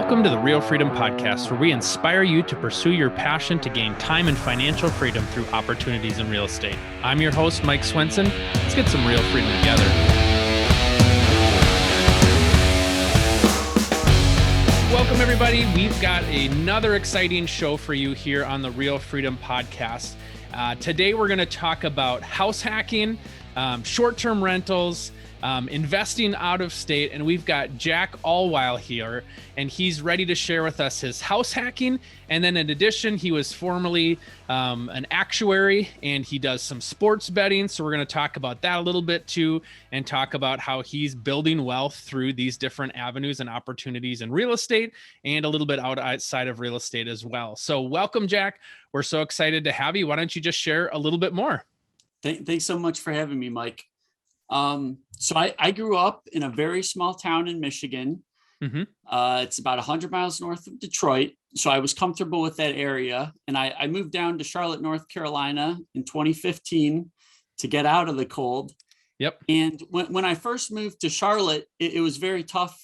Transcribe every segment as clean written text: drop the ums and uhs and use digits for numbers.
Welcome to the Real Freedom Podcast, where we inspire you to pursue your passion to gain time and financial freedom through opportunities in real estate. I'm your host, Mike Swenson. Let's get some real freedom together. Welcome, everybody. We've got another exciting show for you here on the Real Freedom Podcast. Today, we're going to talk about house hacking, short-term rentals, investing out of state, and we've got Jack Allweil here, and he's ready to share with us his house hacking. And then in addition, he was formerly an actuary, and he does some sports betting. So we're going to talk about that a little bit too, and talk about how he's building wealth through these different avenues and opportunities in real estate, and a little bit outside of real estate as well. So welcome, Jack. We're so excited to have you. Why don't you just share a little bit more? Thanks so much for having me, Mike. So I grew up in a very small town in Michigan. Mm-hmm. It's about 100 miles north of Detroit. So I was comfortable with that area. And I moved down to Charlotte, North Carolina in 2015 to get out of the cold. Yep. And when I first moved to Charlotte, it was very tough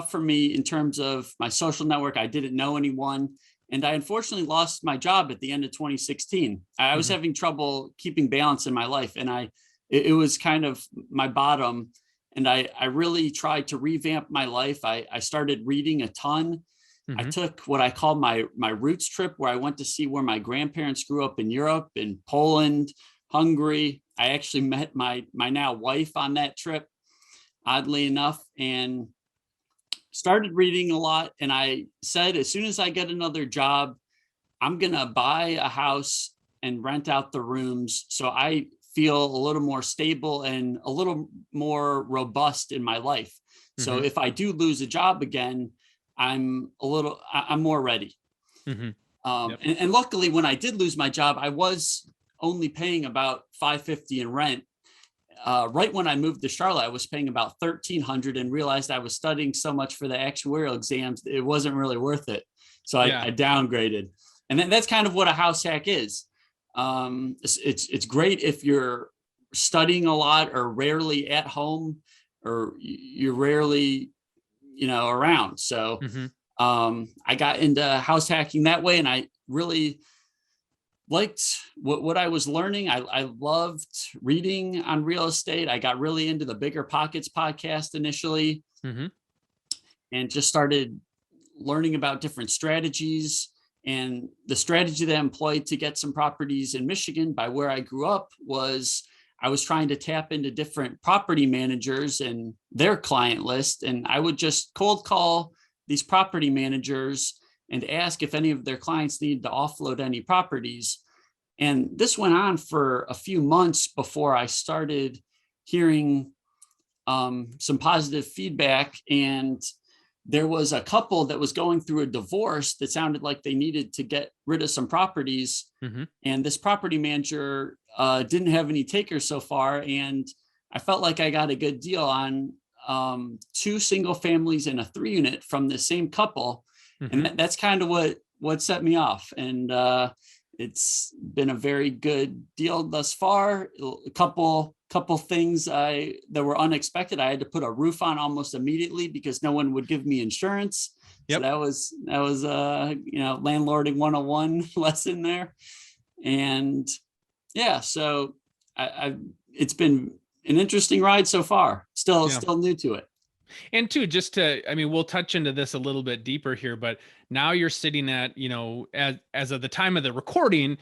for me in terms of my social network. I didn't know anyone. And I unfortunately lost my job at the end of 2016. I was having trouble keeping balance in my life. And it was kind of my bottom. And I really tried to revamp my life. I started reading a ton. Mm-hmm. I took what I call my roots trip, where I went to see where my grandparents grew up in Europe, in Poland, Hungary. I actually met my now wife on that trip, oddly enough, and started reading a lot. And I said, as soon as I get another job, I'm going to buy a house and rent out the rooms, so I feel a little more stable and a little more robust in my life. Mm-hmm. So if I do lose a job again, I'm more ready. Mm-hmm. Yep. And luckily, when I did lose my job, I was only paying about $550 in rent. Right when I moved to Charlotte, I was paying about $1,300 and realized I was studying so much for the actuarial exams, it wasn't really worth it. So I downgraded. And that's kind of what a house hack is. It's great if you're studying a lot or rarely at home, or you're rarely, around. So I got into house hacking that way, and I really liked what I was learning. I loved reading on real estate. I got really into the Bigger Pockets podcast initially, and just started learning about different strategies. And the strategy that I employed to get some properties in Michigan, by where I grew up, was I was trying to tap into different property managers and their client list. And I would just cold call these property managers and ask if any of their clients needed to offload any properties. And this went on for a few months before I started hearing some positive feedback. And there was a couple that was going through a divorce that sounded like they needed to get rid of some properties. Mm-hmm. And this property manager didn't have any takers so far. And I felt like I got a good deal on 2 single families and a 3-unit from the same couple. Mm-hmm. And that's kind of what set me off. And it's been a very good deal thus far. A couple things that were unexpected. I had to put a roof on almost immediately because no one would give me insurance. Yep. So that was landlording 101 lesson there. And so it's been an interesting ride so far. Still new to it. And too, we'll touch into this a little bit deeper here, but now you're sitting at, as of the time of the recording,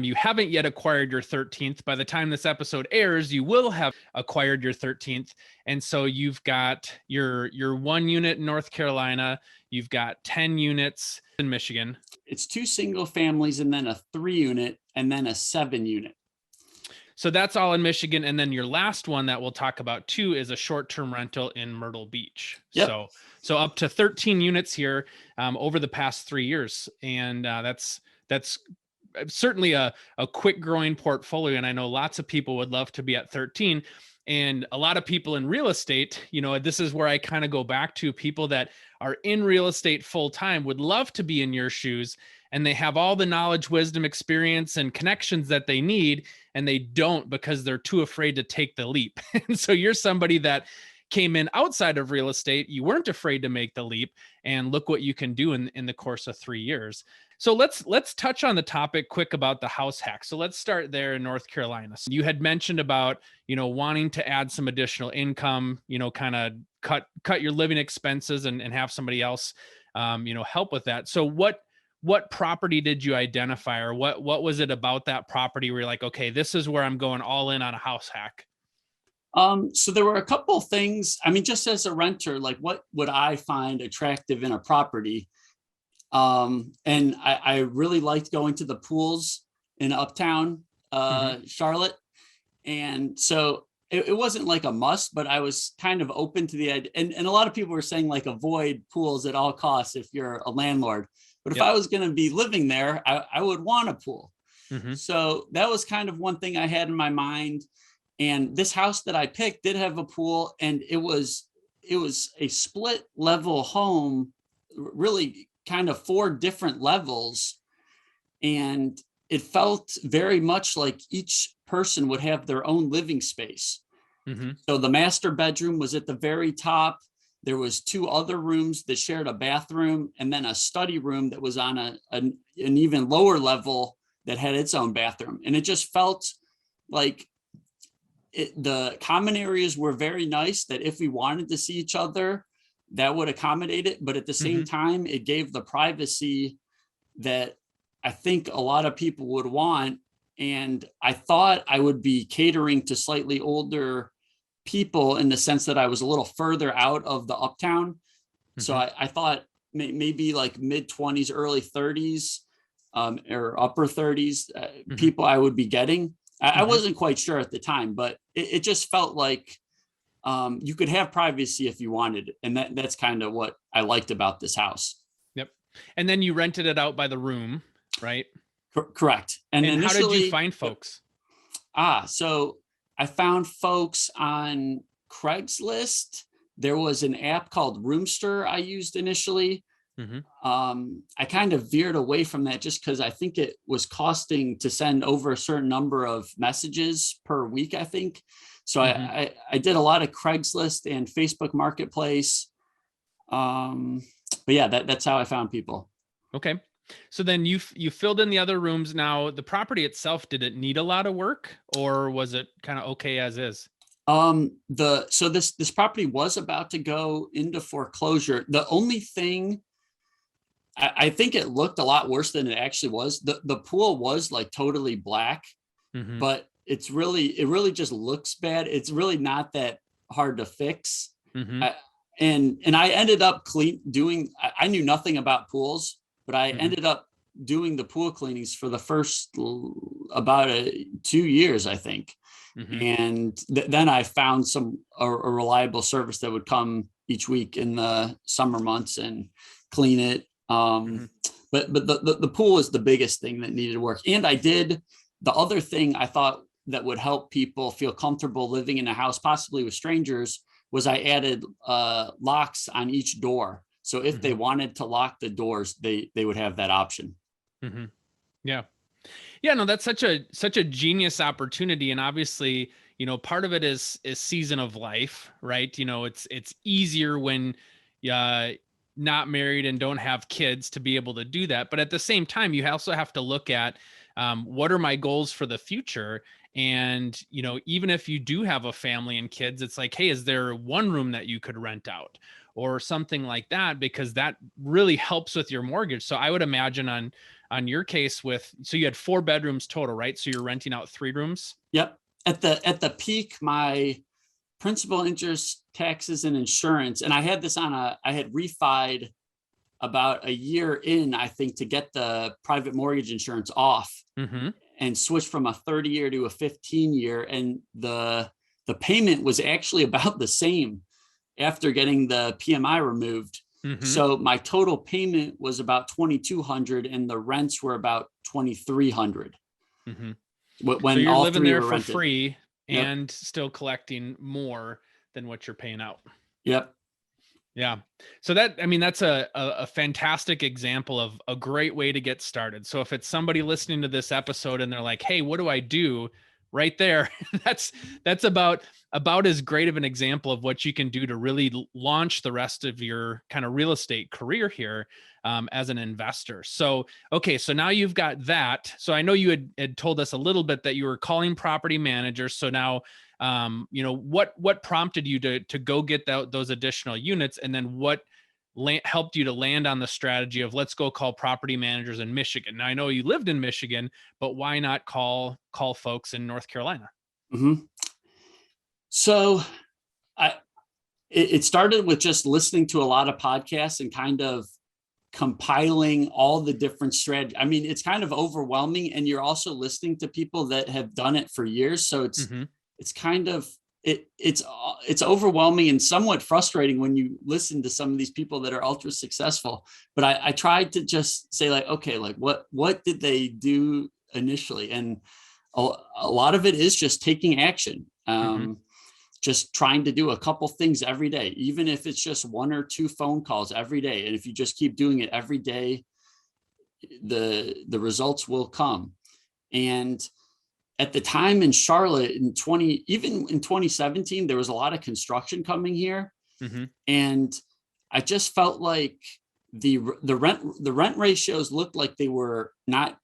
you haven't yet acquired your 13th. By the time this episode airs, you will have acquired your 13th. And so you've got your 1 unit in North Carolina, you've got 10 units in Michigan. It's 2 single families and then a 3-unit and then a 7-unit. So that's all in Michigan. And then your last one that we'll talk about too is a short-term rental in Myrtle Beach. Yep. So up to 13 units here over the past 3 years. And that's certainly a quick growing portfolio. And I know lots of people would love to be at 13. And a lot of people in real estate, this is where I kind of go back to people that are in real estate full time would love to be in your shoes, and they have all the knowledge, wisdom, experience, and connections that they need, and they don't because they're too afraid to take the leap. And so you're somebody that came in outside of real estate, you weren't afraid to make the leap, and look what you can do in the course of 3 years. So let's touch on the topic quick about the house hack. So let's start there in North Carolina. So you had mentioned about, wanting to add some additional income, kind of cut your living expenses and have somebody else, help with that. So what property did you identify, or what was it about that property where you're like, okay, this is where I'm going all in on a house hack? So there were a couple of things. I mean, just as a renter, like what would I find attractive in a property? And I really liked going to the pools in Uptown, Charlotte. And so it wasn't like a must, but I was kind of open to the idea. And a lot of people were saying like avoid pools at all costs if you're a landlord. But if I was going to be living there, I would want a pool. So that was kind of one thing I had in my mind. And this house that I picked did have a pool, and it was a split level home, really kind of 4 different levels. And it felt very much like each person would have their own living space. So the master bedroom was at the very top. There was 2 other rooms that shared a bathroom, and then a study room that was on an even lower level that had its own bathroom. And it just felt like the common areas were very nice, that if we wanted to see each other, that would accommodate it. But at the same time, it gave the privacy that I think a lot of people would want. And I thought I would be catering to slightly older people in the sense that I was a little further out of the Uptown. So I thought maybe like mid-20s, early 30s, or upper 30s people I would be getting. I wasn't quite sure at the time, but it just felt like you could have privacy if you wanted. And that's kind of what I liked about this house. Yep. And then you rented it out by the room, right? Correct. And how did you find folks? So I found folks on Craigslist. There was an app called Roomster I used initially. I kind of veered away from that just because I think it was costing to send over a certain number of messages per week, I think. So I did a lot of Craigslist and Facebook Marketplace. But yeah, that's how I found people. Okay. So then you filled in the other rooms. Now the property itself, did it need a lot of work, or was it kind of okay as is? So this property was about to go into foreclosure. The only thing, I think it looked a lot worse than it actually was. The pool was like totally black, but it really just looks bad. It's really not that hard to fix. And I ended up I knew nothing about pools, but I ended up doing the pool cleanings for the first about 2 years, I think. And then I found a reliable service that would come each week in the summer months and clean it. But the pool is the biggest thing that needed work. And the other thing I thought that would help people feel comfortable living in a house, possibly with strangers, was I added locks on each door. So if they wanted to lock the doors, they would have that option. Yeah. Yeah, no, that's such a genius opportunity. And obviously, part of it is season of life, right? It's easier when not married and don't have kids to be able to do that. But at the same time, you also have to look at what are my goals for the future? And, even if you do have a family and kids, it's like, hey, is there one room that you could rent out or something like that? Because that really helps with your mortgage. So I would imagine on your case so you had 4 bedrooms total, right? So you're renting out 3 rooms? Yep. At the peak, my principal, interest, taxes, and insurance, and I had this I had refied about a year in, I think, to get the private mortgage insurance off and switched from a 30-year to a 15-year. And the payment was actually about the same after getting the PMI removed. So my total payment was about $2,200 and the rents were about $2,300. When so you're all living 3 there were for rented. free and still collecting more than what you're paying out. Yep. Yeah. So that's a fantastic example of a great way to get started. So if it's somebody listening to this episode and they're like, hey, what do I do? right there. That's about as great of an example of what you can do to really launch the rest of your kind of real estate career here as an investor. So, okay, so now you've got that. So I know you had told us a little bit that you were calling property managers. So now, what prompted you to go get those additional units, and then what helped you to land on the strategy of let's go call property managers in Michigan? Now I know you lived in Michigan, but why not call folks in North Carolina? Mm-hmm. So it started with just listening to a lot of podcasts and kind of compiling all the different strategies. I mean, it's kind of overwhelming, and you're also listening to people that have done it for years. So it's kind of, it's overwhelming and somewhat frustrating when you listen to some of these people that are ultra successful. But I tried to just say like, okay, like what did they do initially? And a lot of it is just taking action. Just trying to do a couple things every day, even if it's just 1 or 2 phone calls every day. And if you just keep doing it every day, the results will come. And at the time in Charlotte even in 2017, there was a lot of construction coming here. And I just felt like the rent ratios looked like they were not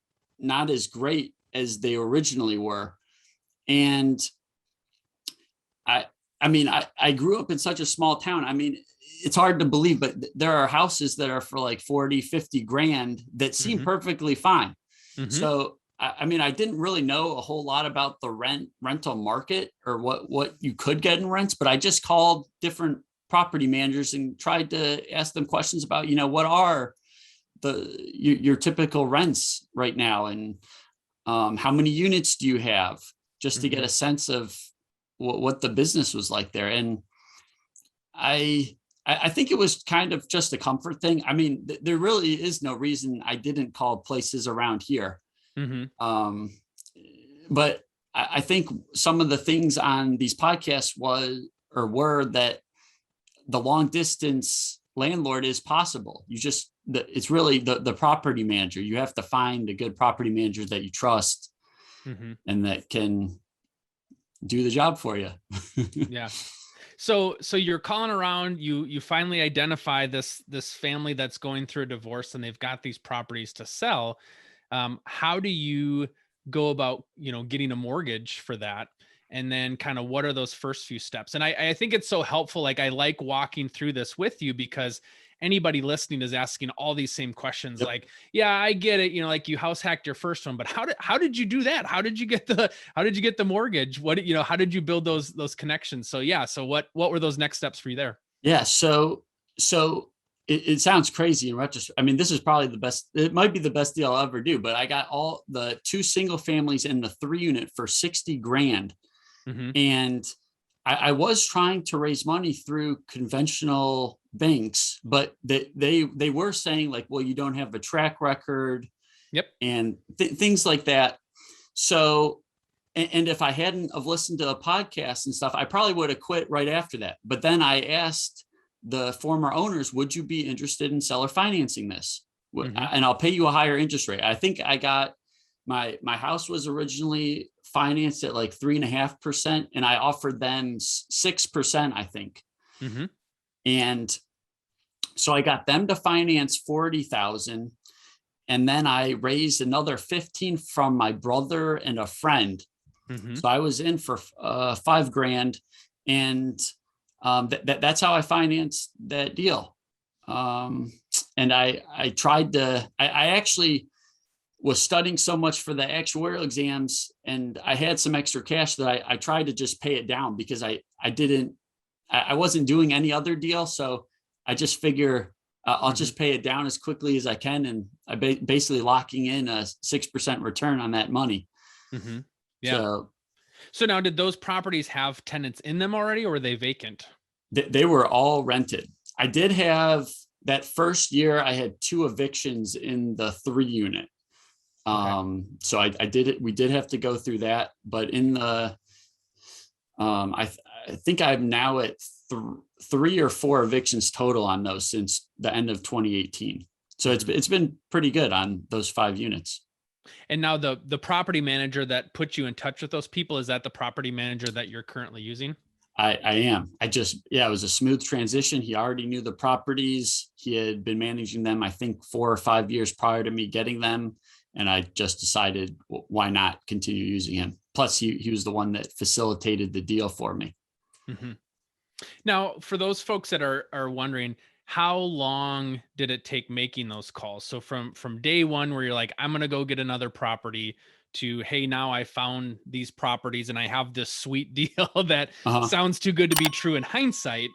as great as they originally were. And I grew up in such a small town. I mean, it's hard to believe, but there are houses that are for like 40, 50 grand that seem perfectly fine. So, I mean, I didn't really know a whole lot about the rental market or what you could get in rents, but I just called different property managers and tried to ask them questions about, what are your typical rents right now? And how many units do you have, just to get a sense of what the business was like there. And I think it was kind of just a comfort thing. I mean, there really is no reason I didn't call places around here. But I think some of the things on these podcasts were that the long distance landlord is possible. It's really the property manager. You have to find a good property manager that you trust and that can do the job for you. Yeah. So you're calling around, you finally identify this family that's going through a divorce and they've got these properties to sell. How do you go about, getting a mortgage for that? And then kind of what are those first few steps? And I think it's so helpful. Like I like walking through this with you because anybody listening is asking all these same questions. Yep. Like, yeah, I get it. Like you house hacked your first one, but how did you do that? How did you get the mortgage? How did you build those connections? So yeah. So what were those next steps for you there? Yeah. So it sounds crazy in retrospect. I mean, this is probably it might be the best deal I'll ever do, but I got all the 2 single families and the 3 unit for 60 grand. And I was trying to raise money through conventional banks, but they were saying like, well, you don't have a track record. Yep. And things like that. So, and if I hadn't have listened to a podcast and stuff, I probably would have quit right after that. But then I asked the former owners, would you be interested in seller financing this? And I'll pay you a higher interest rate. I think I got my house was originally financed at like 3.5%, and I offered them 6%, I think. And so I got them to finance 40,000, and then I raised another 15 from my brother and a friend. So I was in for 5 grand, and that's how I financed that deal. And I tried to. I actually was studying so much for the actuarial exams, and I had some extra cash that I tried to just pay it down because I wasn't doing any other deal. So I just figure I'll just pay it down as quickly as I can. And I basically locking in a 6% return on that money. Yeah. So now, did those properties have tenants in them already, or were they vacant? They were all rented. I did have that first year, I had 2 evictions in the 3 unit. So I did it. We did have to go through that, but in the, I think I'm now at 3 or 4 evictions total on those since the end of 2018. So it's been pretty good on those 5 units. And now the property manager that put you in touch with those people, is that the property manager that you're currently using? I am. It was a smooth transition. He already knew the properties. He had been managing them, I think, 4 or 5 years prior to me getting them. And I just decided, why not continue using him? Plus, he was the one that facilitated the deal for me. Mm-hmm. Now, for those folks that are wondering, how long did it take making those calls? So from day one, where you're like, I'm gonna go get another property, to, hey, now I found these properties and I have this sweet deal that Uh-huh. sounds too good to be true in hindsight.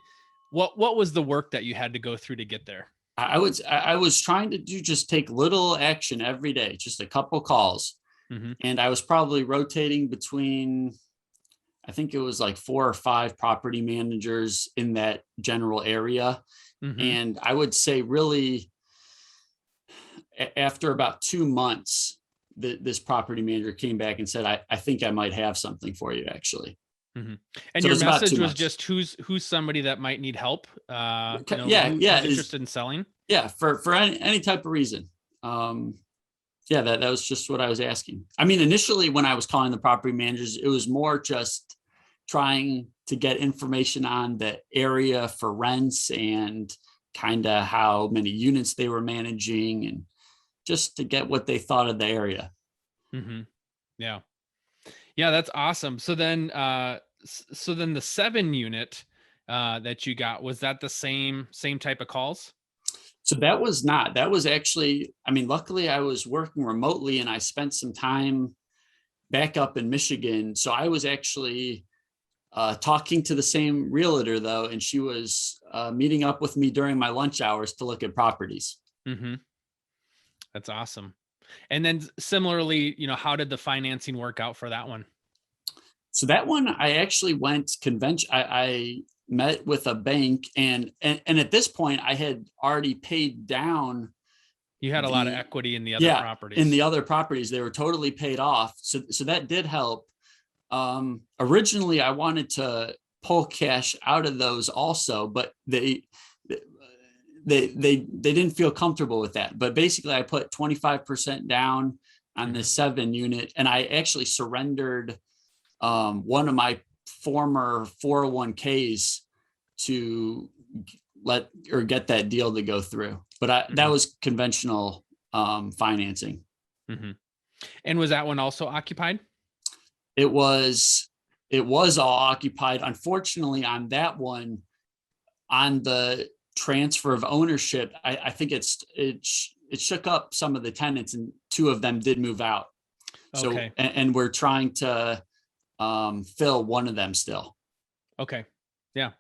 What was the work that you had to go through to get there? I was trying to just take little action every day, just a couple calls. Mm-hmm. And I was probably rotating between, I think it was like 4 or 5 property managers in that general area. Mm-hmm. And I would say really after about 2 months, this property manager came back and said, I think I might have something for you, actually. Mm-hmm. And So it your was about message 2 was months. just who's somebody that might need help, Yeah, who's yeah, interested in selling. yeah, for any type of reason. Yeah, that was just what I was asking. I mean, initially when I was calling the property managers, it was more just trying to get information on the area for rents and kind of how many units they were managing, and just to get what they thought of the area. Mm-hmm. Yeah. Yeah, that's awesome. So then the 7 unit that you got, was that the same type of calls? So that was actually, I mean, luckily I was working remotely and I spent some time back up in Michigan. So I was actually talking to the same realtor though, and she was meeting up with me during my lunch hours to look at properties. Mm-hmm. That's awesome. And then similarly, how did the financing work out for that one? So that one, I actually went convention. I met with a bank, and at this point, I had already paid down You had a lot of the equity in the other yeah in properties. the other properties. They were totally paid off. So that did help. Originally, I wanted to pull cash out of those also, but they didn't feel comfortable with that. But basically, I put 25% down on the 7 unit, and I actually surrendered one of my former 401ks to get that deal to go through. But that was conventional financing. Mm-hmm. And was that one also occupied? It was all occupied. Unfortunately, on that one, on the transfer of ownership, I think it shook up some of the tenants, and 2 of them did move out. So Okay. and we're trying to fill one of them still. Okay. Yeah.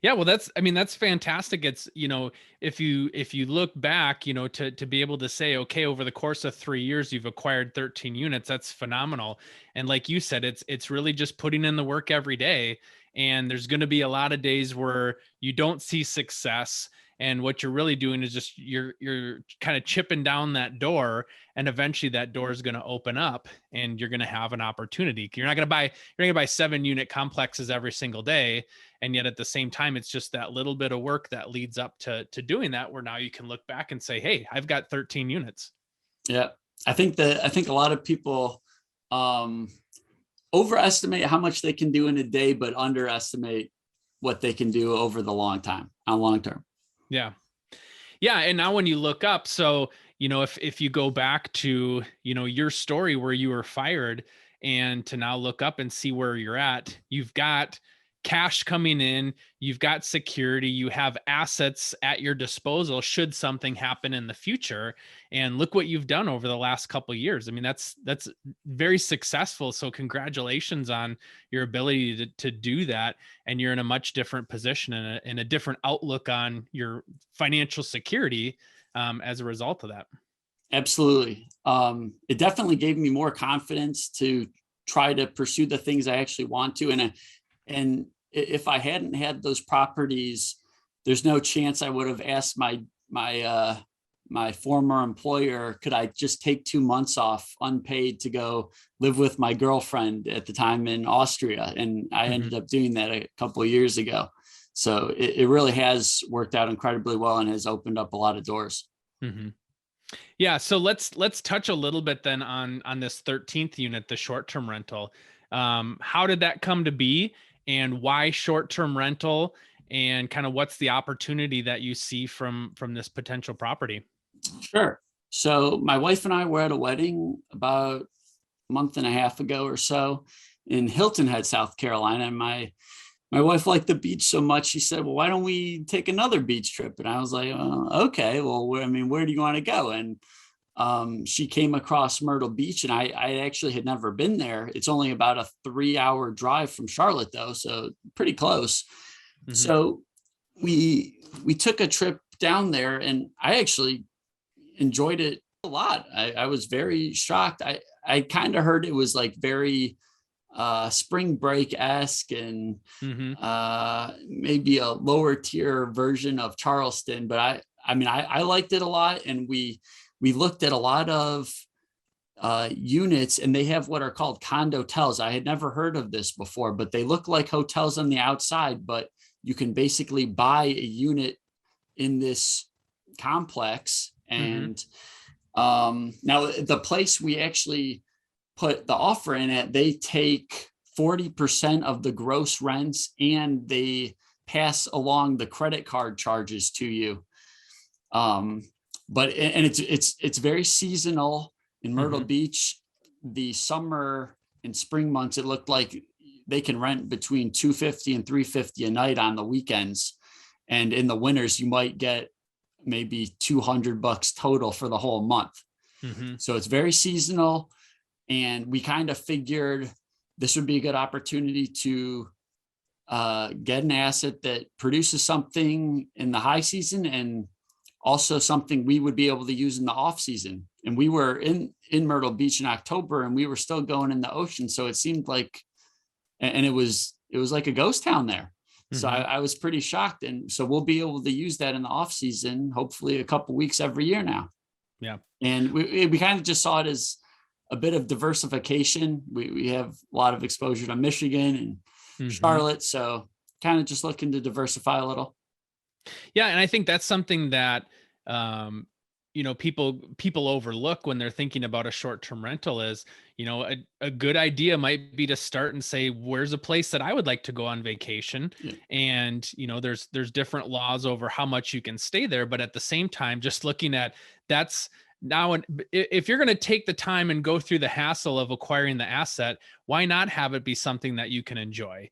Yeah. Well, that's fantastic. It's, if you look back, to be able to say, okay, over the course of 3 years, you've acquired 13 units. That's phenomenal. And like you said, it's really just putting in the work every day. And there's going to be a lot of days where you don't see success. And what you're really doing is just you're kind of chipping down that door, and eventually that door is going to open up and you're going to have an opportunity. You're not going to buy 7 unit complexes every single day. And yet at the same time, it's just that little bit of work that leads up to doing that, where now you can look back and say, hey, I've got 13 units. Yeah. I think a lot of people overestimate how much they can do in a day, but underestimate what they can do over the long term. Yeah. Yeah. And now when you look up, so, if you go back to, your story where you were fired, and to now look up and see where you're at, you've got cash coming in, you've got security, you have assets at your disposal should something happen in the future. And look what you've done over the last couple of years. I mean, that's very successful. So congratulations on your ability to do that. And you're in a much different position, and a different outlook on your financial security as a result of that. Absolutely. It definitely gave me more confidence to try to pursue the things I actually want to. And if I hadn't had those properties, there's no chance I would have asked my former employer, could I just take 2 months off unpaid to go live with my girlfriend at the time in Austria? And I ended up doing that a couple of years ago. So it really has worked out incredibly well and has opened up a lot of doors. Mm-hmm. Yeah, so let's touch a little bit then on this 13th unit, the short-term rental. How did that come to be, and why short-term rental, and kind of what's the opportunity that you see from this potential property? Sure. So my wife and I were at a wedding about a month and a half ago or so in Hilton Head, South Carolina. And my wife liked the beach so much, she said, "Well, why don't we take another beach trip?" And I was like, "Okay, well, where do you want to go?" And she came across Myrtle Beach, and I actually had never been there. It's only about a 3-hour drive from Charlotte, though, so pretty close. Hmm. So we took a trip down there, and I actually enjoyed it a lot. I was very shocked. I kind of heard it was like very spring break-esque and Hmm. maybe a lower tier version of Charleston, but I liked it a lot, and we looked at a lot of units, and they have what are called condotels. I had never heard of this before, but they look like hotels on the outside, but you can basically buy a unit in this complex. Hmm. And now the place we actually put the offer in at, they take 40% of the gross rents, and they pass along the credit card charges to you. Um, but and it's very seasonal in Myrtle Hmm. Beach. The summer and spring months, it looked like they can rent between 250 and 350 a night on the weekends. And in the winters, you might get maybe $200 total for the whole month. Hmm. So it's very seasonal. And we kind of figured this would be a good opportunity to get an asset that produces something in the high season, and also something we would be able to use in the off season. And we were in Myrtle Beach in October, and we were still going in the ocean. So it seemed like, and it was like a ghost town there. So Hmm. I was pretty shocked. And so we'll be able to use that in the off season, hopefully a couple weeks every year now. Yeah. And we kind of just saw it as a bit of diversification. We have a lot of exposure to Michigan and Hmm. Charlotte. So kind of just looking to diversify a little. Yeah, and I think that's something that people overlook when they're thinking about a short-term rental is, a good idea might be to start and say, where's a place that I would like to go on vacation? Yeah. And there's different laws over how much you can stay there, but at the same time, just looking at that's now, if you're going to take the time and go through the hassle of acquiring the asset, why not have it be something that you can enjoy?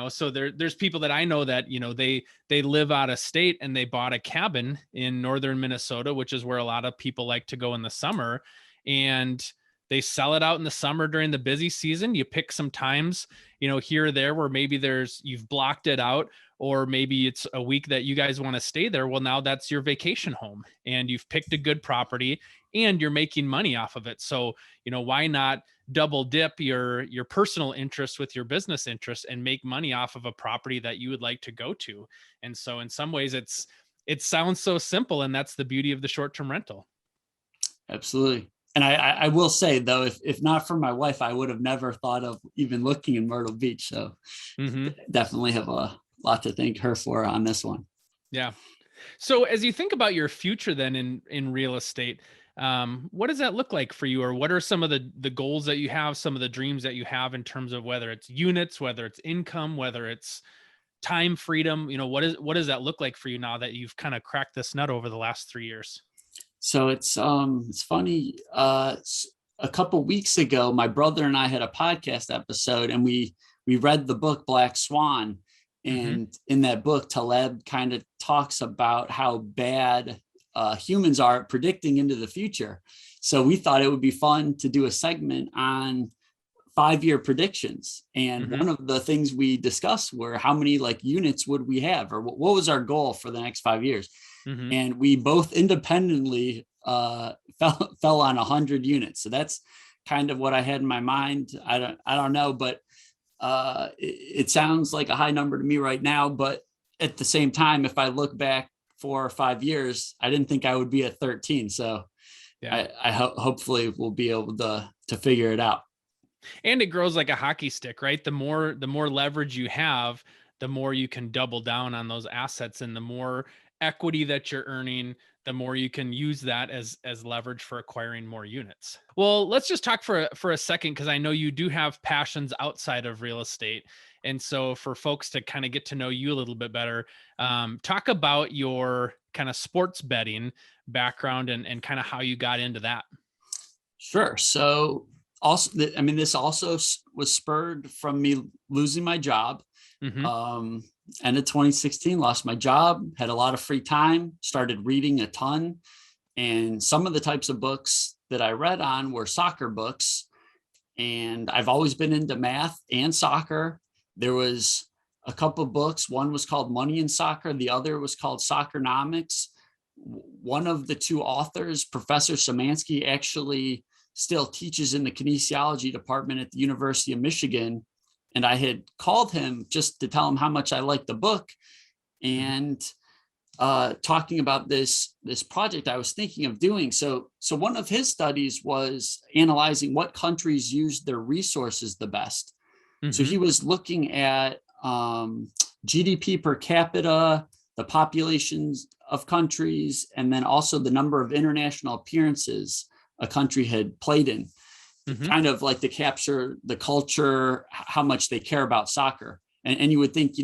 So there's people that I know that they live out of state, and they bought a cabin in northern Minnesota, which is where a lot of people like to go in the summer. And they sell it out in the summer during the busy season. You pick some times, here or there where maybe you've blocked it out, or maybe it's a week that you guys want to stay there. Well, now that's your vacation home, and you've picked a good property, and you're making money off of it. So, why not double dip your personal interest with your business interest and make money off of a property that you would like to go to? And so in some ways it sounds so simple, and that's the beauty of the short-term rental. Absolutely. And I will say though, if not for my wife, I would have never thought of even looking in Myrtle Beach. So Hmm. definitely have a lot to thank her for on this one. Yeah. So as you think about your future then in real estate, what does that look like for you, or what are some of the goals that you have, some of the dreams that you have in terms of whether it's units, whether it's income, whether it's time freedom? What does that look like for you now that you've kind of cracked this nut over the last 3 years? So it's funny. A couple weeks ago, my brother and I had a podcast episode, and we read the book Black Swan. Hmm. And in that book, Taleb kind of talks about how bad humans are at predicting into the future. So we thought it would be fun to do a segment on 5-year predictions. And Hmm. one of the things we discussed were how many like units would we have, or what was our goal for the next 5 years. Hmm. And we both independently fell on 100 units. So that's kind of what I had in my mind. I don't know, but it sounds like a high number to me right now. But at the same time, if I look back 4 or 5 years, I didn't think I would be at 13. So Yeah. I hopefully we'll be able to figure it out. And it grows like a hockey stick, right? The more leverage you have, the more you can double down on those assets, and the more equity that you're earning, the more you can use that as leverage for acquiring more units. Well, let's just talk for a second, because I know you do have passions outside of real estate. And so for folks to kind of get to know you a little bit better, talk about your kind of sports betting background and kind of how you got into that. Sure. So also, this also was spurred from me losing my job. Mm-hmm. End of 2016, lost my job, had a lot of free time, started reading a ton. And some of the types of books that I read on were soccer books. And I've always been into math and soccer. There was a couple of books. One was called Money in Soccer. The other was called Soccernomics. One of the two authors, Professor Szymanski, actually still teaches in the kinesiology department at the University of Michigan. And I had called him just to tell him how much I liked the book, and talking about this project I was thinking of doing. So one of his studies was analyzing what countries used their resources the best. Mm-hmm. So he was looking at GDP per capita, the populations of countries, and then also the number of international appearances a country had played in. Mm-hmm. Kind of like to capture the culture, how much they care about soccer. And you would think,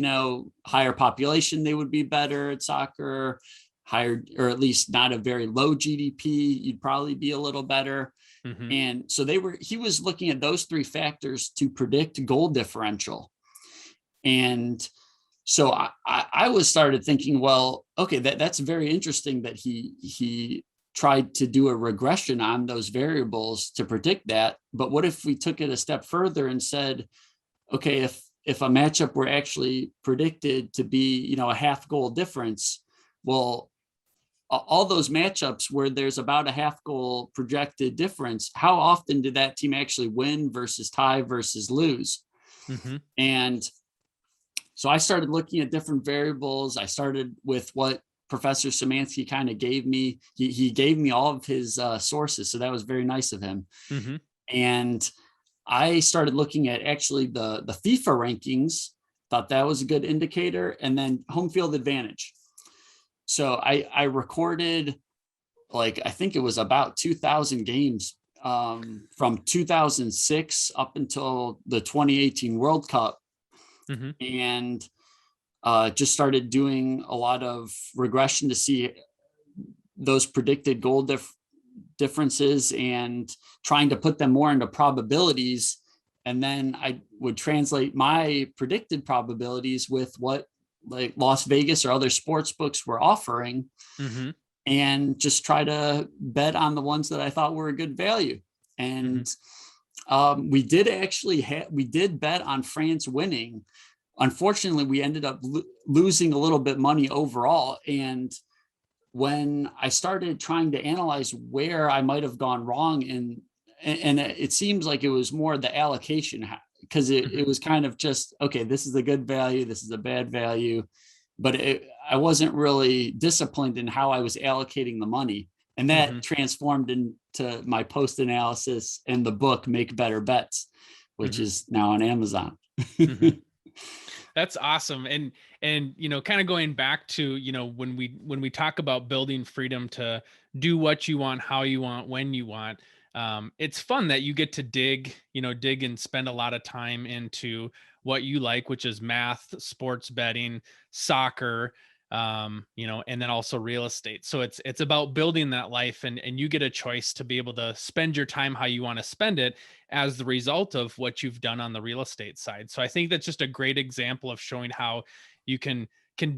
higher population, they would be better at soccer, higher, or at least not a very low GDP, you'd probably be a little better. Mm-hmm. And so he was looking at those three factors to predict goal differential. And so I was started thinking, well, okay, that's very interesting that he tried to do a regression on those variables to predict that. But what if we took it a step further and said, okay, if a matchup were actually predicted to be, a half goal difference, well, all those matchups where there's about a half goal projected difference, how often did that team actually win versus tie versus lose? Mm-hmm. And so I started looking at different variables. I started with what Professor Szymanski kind of gave me. He gave me all of his sources, so that was very nice of him. Mm-hmm. And I started looking at actually the FIFA rankings, thought that was a good indicator, and then home field advantage. So I recorded, I think it was about 2,000 games from 2006 up until the 2018 World Cup. Mm-hmm. And just started doing a lot of regression to see those predicted goal differences and trying to put them more into probabilities. And then I would translate my predicted probabilities with what like Las Vegas or other sports books were offering, mm-hmm. and just try to bet on the ones that I thought were a good value. And we did bet on France winning. Unfortunately, we ended up losing a little bit money overall. And when I started trying to analyze where I might have gone wrong, and it seems like it was more the allocation, because it was kind of just, okay, this is a good value, this is a bad value, but I wasn't really disciplined in how I was allocating the money. And that transformed into my post analysis and the book, Make Better Bets, which is now on Amazon. That's awesome. And kind of going back to, when we talk about building freedom to do what you want, how you want, when you want, it's fun that you get to dig and spend a lot of time into what you like, which is math, sports betting, soccer, and then also real estate. So it's about building that life, and you get a choice to be able to spend your time how you want to spend it as the result of what you've done on the real estate side. So I think that's just a great example of showing how you can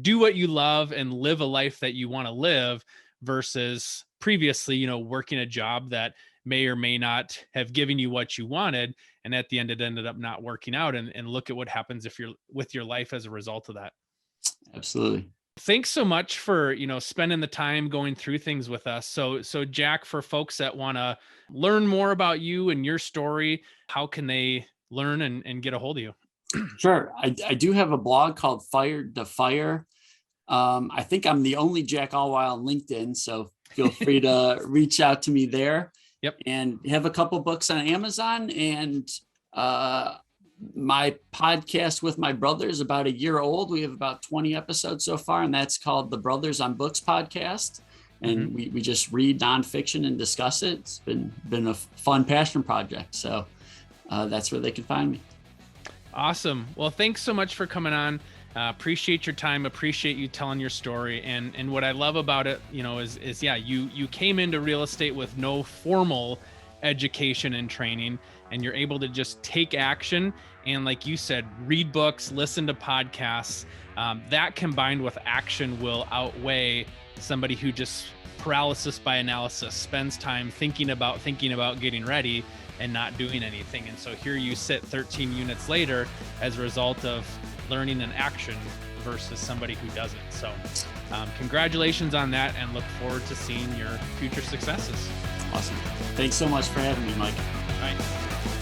do what you love and live a life that you want to live versus previously, working a job that may or may not have given you what you wanted. And at the end, it ended up not working out. And look at what happens if you're with your life as a result of that. Absolutely. Thanks so much for, spending the time going through things with us. So Jack, for folks that want to learn more about you and your story, how can they learn and get a hold of you? Sure. I do have a blog called Fired to Fire. I think I'm the only Jack Allweil on LinkedIn, so feel free to reach out to me there. Yep. And have a couple books on Amazon, and my podcast with my brother is about a year old. We have about 20 episodes so far, and that's called the Brothers on Books podcast. and we just read nonfiction and discuss it. It's been a fun passion project. So that's where they can find me. Awesome. Well, thanks so much for coming on. Appreciate your time. Appreciate you telling your story. And what I love about it, is you came into real estate with no formal education and training, and you're able to just take action. And like you said, read books, listen to podcasts. That combined with action will outweigh somebody who just paralysis by analysis, spends time thinking about getting ready and not doing anything. And so here you sit 13 units later as a result of learning an action versus somebody who doesn't. So congratulations on that, and look forward to seeing your future successes. Awesome. Thanks so much for having me, Mike. All right.